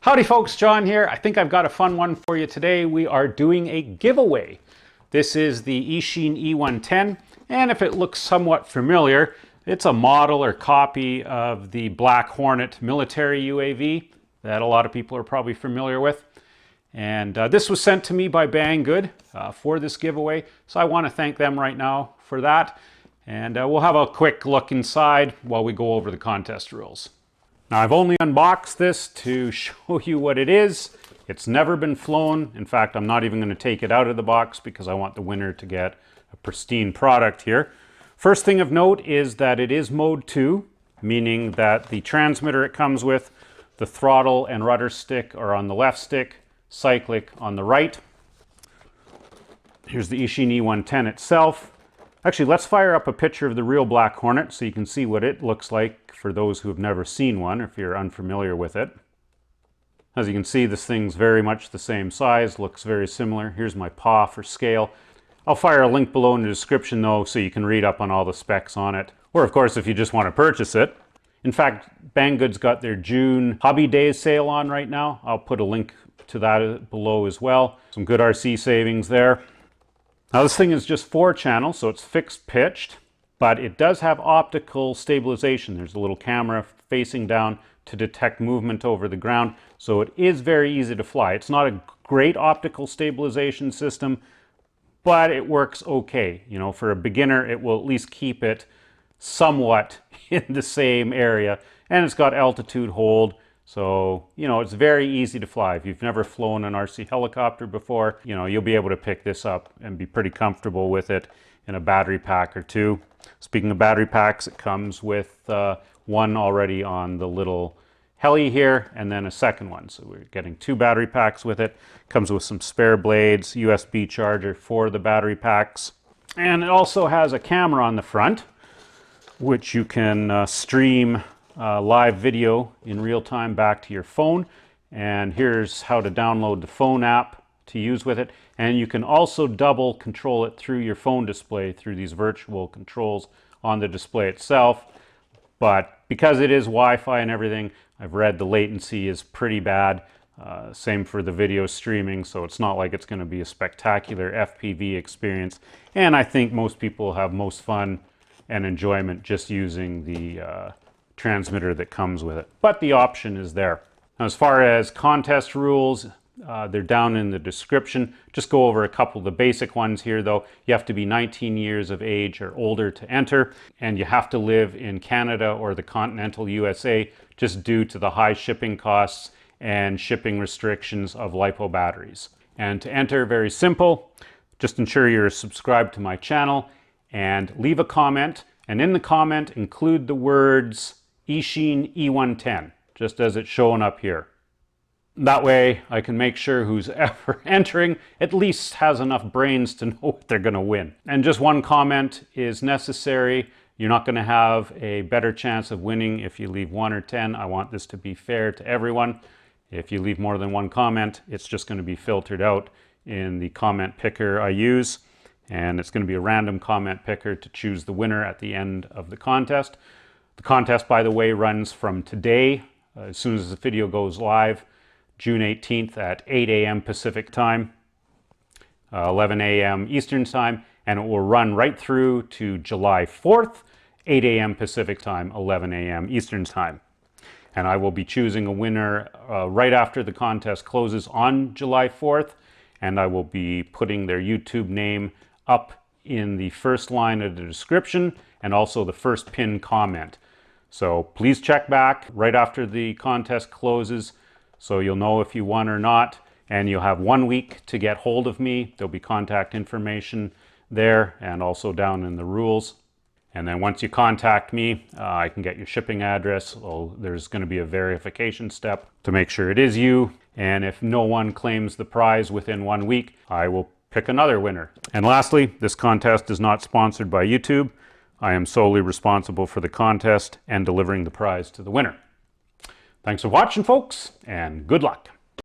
Howdy folks, John here. I think I've got a fun one for you today. We are doing a giveaway. This is the Eachine E110, and if it looks somewhat familiar, it's a model or copy of the Black Hornet military UAV that a lot of people are probably familiar with. And this was sent to me by Banggood for this giveaway, so I want to thank them right now for that. And we'll have a quick look inside while we go over the contest rules. Now, I've only unboxed this to show you what it is. It's never been flown. In fact, I'm not even going to take it out of the box because I want the winner to get a pristine product here. First thing of note is that it is mode 2, meaning that the transmitter it comes with, the throttle and rudder stick are on the left stick, cyclic on the right. Here's the Eachine E110 itself. Actually, let's fire up a picture of the real Black Hornet so you can see what it looks like for those who have never seen one, if you're unfamiliar with it. As you can see, this thing's very much the same size, looks very similar. Here's my paw for scale. I'll fire a link below in the description though, so you can read up on all the specs on it. Or of course, if you just want to purchase it. In fact, Banggood's got their June Hobby Days sale on right now. I'll put a link to that below as well. Some good RC savings there. Now this thing is just 4 channels, so it's fixed pitched, but it does have optical stabilization. There's a little camera facing down to detect movement over the ground, so it is very easy to fly. It's not a great optical stabilization system, but it works okay. You know, for a beginner, it will at least keep it somewhat in the same area, and it's got altitude hold. So, you know, it's very easy to fly. If you've never flown an RC helicopter before, you know, you'll be able to pick this up and be pretty comfortable with it in a battery pack or 2. Speaking of battery packs, it comes with one already on the little heli here, and then a second one. So we're getting 2 battery packs with it. Comes with some spare blades, USB charger for the battery packs. And it also has a camera on the front, which you can stream live video in real time back to your phone. And here's how to download the phone app to use with it. And you can also double control it through your phone display through these virtual controls on the display itself. But because it is Wi-Fi and everything, I've read the latency is pretty bad. Same for the video streaming, so it's not like it's going to be a spectacular FPV experience. And I think most people have most fun and enjoyment just using the transmitter that comes with it. But the option is there. Now, as far as contest rules, they're down in the description. Just go over a couple of the basic ones here though. You have to be 19 years of age or older to enter, and you have to live in Canada or the Continental USA just due to the high shipping costs and shipping restrictions of LiPo batteries. And to enter, very simple. Just ensure you're subscribed to my channel and leave a comment, and in the comment include the words Eachine E110, just as it's showing up here. That way I can make sure who's ever entering at least has enough brains to know what they're going to win. And just one comment is necessary. You're not going to have a better chance of winning if you leave 1 or 10. I want this to be fair to everyone. If you leave more than 1 comment, it's just going to be filtered out in the comment picker I use. And it's going to be a random comment picker to choose the winner at the end of the contest. The contest, by the way, runs from today, as soon as the video goes live, June 18th at 8 a.m. Pacific time, 11 a.m. Eastern time, and it will run right through to July 4th, 8 a.m. Pacific time, 11 a.m. Eastern time. And I will be choosing a winner right after the contest closes on July 4th, and I will be putting their YouTube name up in the first line of the description and also the first pinned comment. So please check back right after the contest closes so you'll know if you won or not, and you'll have 1 week to get hold of me. There'll be contact information there and also down in the rules. And then once you contact me, I can get your shipping address. There's going to be a verification step to make sure it is you. And if no one claims the prize within 1 week, I will pick another winner. And lastly, this contest is not sponsored by YouTube. I am solely responsible for the contest and delivering the prize to the winner. Thanks for watching, folks, and good luck.